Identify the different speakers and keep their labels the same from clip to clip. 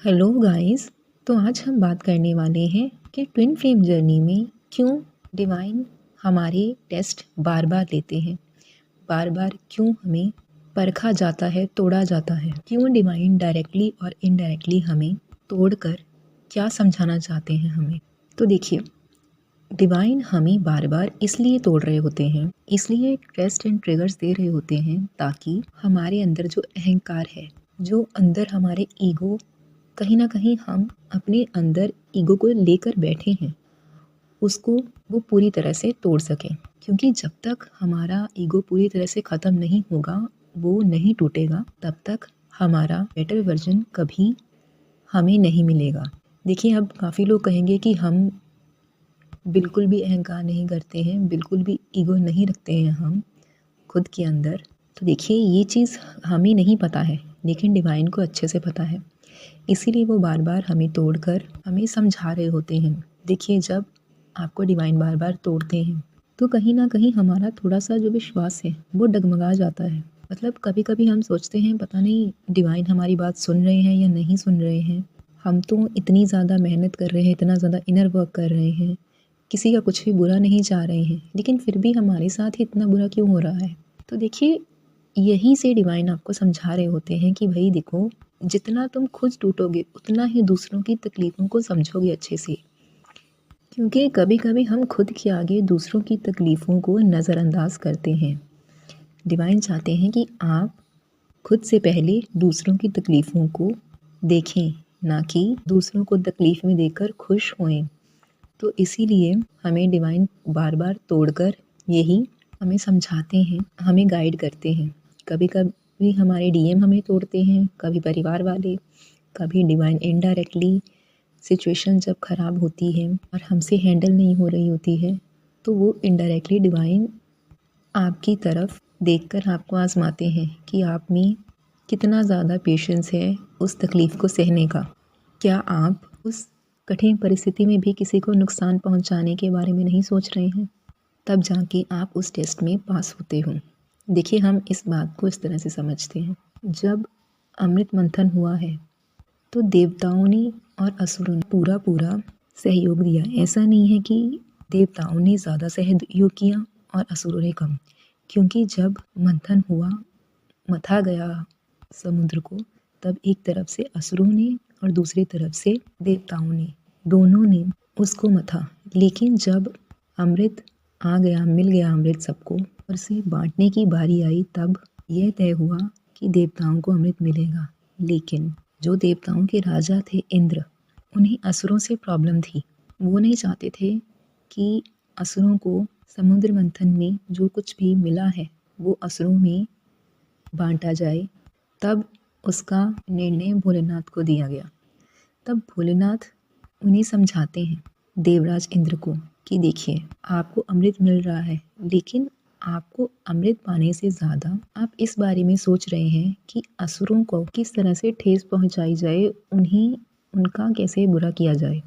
Speaker 1: Hello guys. तो आज हम बात करने वाले हैं कि ट्विन फ्लेम जर्नी में क्यों डिवाइन हमारे टेस्ट बार बार लेते हैं, बार बार क्यों हमें परखा जाता है, तोड़ा जाता है, क्यों डिवाइन डायरेक्टली और इनडायरेक्टली हमें तोड़कर क्या समझाना चाहते हैं हमें। तो देखिए, डिवाइन हमें बार बार इसलिए तोड़ रहे होते हैं, इसलिए टेस्ट एंड ट्रिगर्स दे रहे होते हैं ताकि हमारे अंदर जो अहंकार है, जो अंदर हमारे ईगो, कहीं ना कहीं हम अपने अंदर ईगो को लेकर बैठे हैं, उसको वो पूरी तरह से तोड़ सकें। क्योंकि जब तक हमारा ईगो पूरी तरह से ख़त्म नहीं होगा, वो नहीं टूटेगा, तब तक हमारा बेटर वर्जन कभी हमें नहीं मिलेगा। देखिए, अब काफ़ी लोग कहेंगे कि हम बिल्कुल भी अहंकार नहीं करते हैं, बिल्कुल भी ईगो नहीं रखते हैं हम खुद के अंदर। तो देखिए, ये चीज़ हमें नहीं पता है, लेकिन डिवाइन को अच्छे से पता है, इसीलिए वो बार बार हमें तोड़कर हमें समझा रहे होते हैं। देखिए, जब आपको डिवाइन बार बार तोड़ते हैं तो कहीं ना कहीं हमारा थोड़ा सा जो विश्वास है वो डगमगा जाता है। मतलब कभी कभी हम सोचते हैं पता नहीं डिवाइन हमारी बात सुन रहे हैं या नहीं सुन रहे हैं। हम तो इतनी ज़्यादा मेहनत कर रहे हैं, इतना ज़्यादा इनर वर्क कर रहे हैं, किसी का कुछ भी बुरा नहीं चाह रहे हैं, लेकिन फिर भी हमारे साथ ही इतना बुरा क्यों हो रहा है। तो देखिए, यहीं से डिवाइन आपको समझा रहे होते हैं कि भाई देखो, जितना तुम खुद टूटोगे उतना ही दूसरों की तकलीफ़ों को समझोगे अच्छे से। क्योंकि कभी कभी हम खुद के आगे दूसरों की तकलीफ़ों को नज़रअंदाज करते हैं। डिवाइन चाहते हैं कि आप खुद से पहले दूसरों की तकलीफ़ों को देखें, ना कि दूसरों को तकलीफ़ में देखकर खुश होएं। तो इसीलिए हमें डिवाइन बार बार तोड़कर यही हमें समझाते हैं, हमें गाइड करते हैं। कभी कभी हमारे डीएम हमें तोड़ते हैं, कभी परिवार वाले, कभी डिवाइन इनडायरेक्टली। सिचुएशन जब ख़राब होती है और हमसे हैंडल नहीं हो रही होती है, तो वो इनडायरेक्टली डिवाइन आपकी तरफ देखकर आपको आजमाते हैं कि आप में कितना ज़्यादा पेशेंस है उस तकलीफ़ को सहने का। क्या आप उस कठिन परिस्थिति में भी किसी को नुकसान पहुंचाने के बारे में नहीं सोच रहे हैं? तब जाके आप उस टेस्ट में पास होते हो। देखिए, हम इस बात को इस तरह से समझते हैं, जब अमृत मंथन हुआ है तो देवताओं ने और असुरों ने पूरा पूरा सहयोग दिया। ऐसा नहीं है कि देवताओं ने ज़्यादा सहयोग किया और असुरों ने कम, क्योंकि जब मंथन हुआ, मथा गया समुद्र को, तब एक तरफ से असुरों ने और दूसरी तरफ से देवताओं ने, दोनों ने उसको मथा। लेकिन जब अमृत आ गया, मिल गया अमृत सबको और उसे बांटने की बारी आई, तब यह तय हुआ कि देवताओं को अमृत मिलेगा। लेकिन जो देवताओं के राजा थे इंद्र, उन्हें असुरों से प्रॉब्लम थी। वो नहीं चाहते थे कि असुरों को समुद्र मंथन में जो कुछ भी मिला है वो असुरों में बांटा जाए। तब उसका निर्णय भोलेनाथ को दिया गया। तब भोलेनाथ उन्हें समझाते हैं, देवराज इंद्र को, कि देखिए, आपको अमृत मिल रहा है, लेकिन आपको अमृत पाने से ज़्यादा आप इस बारे में सोच रहे हैं कि असुरों को किस तरह से ठेस पहुंचाई जाए, उन्हें उनका कैसे बुरा किया जाए।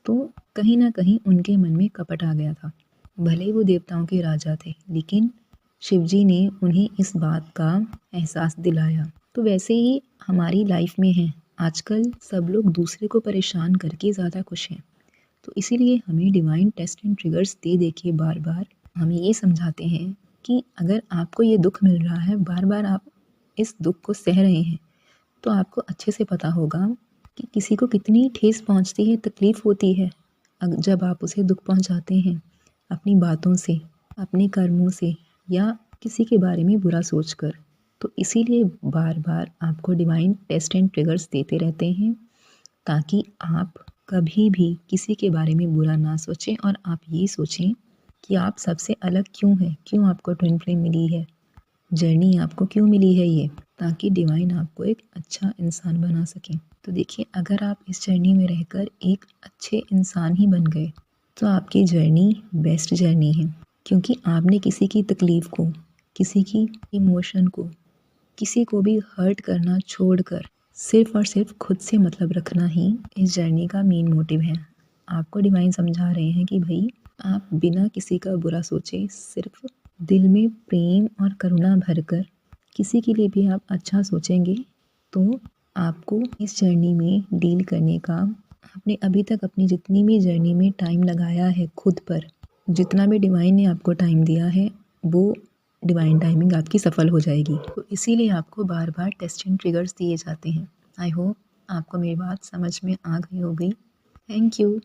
Speaker 1: तो कहीं ना कहीं उनके मन में कपट आ गया था। भले ही वो देवताओं के राजा थे, लेकिन शिवजी ने उन्हें इस बात का एहसास दिलाया। तो वैसे ही हमारी लाइफ में है, आजकल सब लोग दूसरे को परेशान करके ज़्यादा खुश हैं। तो इसीलिए हमें डिवाइन टेस्ट एंड ट्रिगर्स दे के बार बार हमें ये समझाते हैं कि अगर आपको ये दुख मिल रहा है, बार बार आप इस दुख को सह रहे हैं, तो आपको अच्छे से पता होगा कि किसी को कितनी ठेस पहुंचती है, तकलीफ़ होती है जब आप उसे दुख पहुंचाते हैं अपनी बातों से, अपने कर्मों से, या किसी के बारे में बुरा सोचकर। तो इसीलिए बार बार आपको डिवाइन टेस्ट एंड ट्रिगर्स देते रहते हैं, ताकि आप कभी भी किसी के बारे में बुरा ना सोचें और आप ये सोचें कि आप सबसे अलग क्यों हैं, क्यों आपको ट्विन फ्लेम मिली है, जर्नी आपको क्यों मिली है ये, ताकि डिवाइन आपको एक अच्छा इंसान बना सकें। तो देखिए, अगर आप इस जर्नी में रहकर एक अच्छे इंसान ही बन गए, तो आपकी जर्नी बेस्ट जर्नी है। क्योंकि आपने किसी की तकलीफ़ को, किसी की इमोशन को, किसी को भी हर्ट करना छोड़कर सिर्फ और सिर्फ खुद से मतलब रखना ही इस जर्नी का मेन मोटिव है। आपको डिवाइन समझा रहे हैं कि भाई, आप बिना किसी का बुरा सोचे, सिर्फ दिल में प्रेम और करुणा भरकर किसी के लिए भी आप अच्छा सोचेंगे, तो आपको इस जर्नी में डील करने का, आपने अभी तक अपनी जितनी भी जर्नी में टाइम लगाया है खुद पर, जितना भी डिवाइन ने आपको टाइम दिया है, वो डिवाइन टाइमिंग आपकी सफल हो जाएगी। तो इसीलिए आपको बार बार टेस्ट एंड ट्रिगर्स दिए जाते हैं। आई होप आपको मेरी बात समझ में आ गई होगी। Thank you.